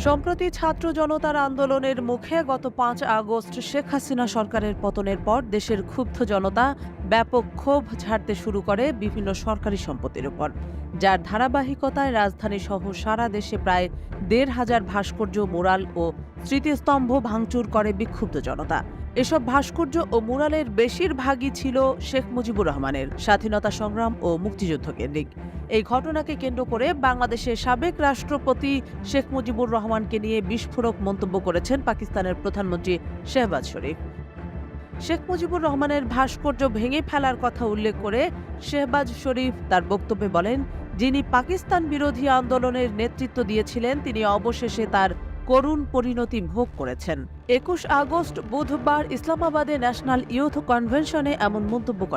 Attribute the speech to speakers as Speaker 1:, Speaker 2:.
Speaker 1: সম্প্রতি ছাত্র জনতার আন্দোলনের মুখে গত 5 আগস্ট শেখ হাসিনা সরকারের পতনের পর দেশের ক্ষুব্ধ জনতা ব্যাপক ক্ষোভ ঝাড়তে শুরু করে বিভিন্ন সরকারি সম্পত্তির উপর, যার ধারাবাহিকতায় রাজধানী সহ সারা দেশে প্রায় 1,500 ভাস্কর্য, মুরাল ও স্মৃতিস্তম্ভ ভাঙচুর করে বিক্ষুব্ধ জনতা। এসব ভাস্কর্য ও মুরালের বেশিরভাগই ছিল শেখ মুজিবুর রহমানের স্বাধীনতা সংগ্রাম ও মুক্তিযুদ্ধ কেন্দ্রিক। এই ঘটনাকে কেন্দ্র করে বাংলাদেশের সাবেক রাষ্ট্রপতি শেখ মুজিবুর রহমানকে নিয়ে বিস্ফোরক মন্তব্য করেছেন পাকিস্তানের প্রধানমন্ত্রী শেহবাজ শরীফ। শেখ মুজিবুর রহমানের ভাস্কর্য ভেঙে ফেলার কথা উল্লেখ করে শেহবাজ শরীফ তার বক্তব্যে বলেন, যিনি পাকিস্তান বিরোধী আন্দোলনের নেতৃত্ব দিয়েছিলেন তিনি অবশেষে তার করুণ পরিণতি ভোগ করেছেন। 21 আগস্ট বুধবার ইসলামাবাদে ন্যাশনাল ইয়ুথ কনভেনশনে এমন মন্তব্য করেন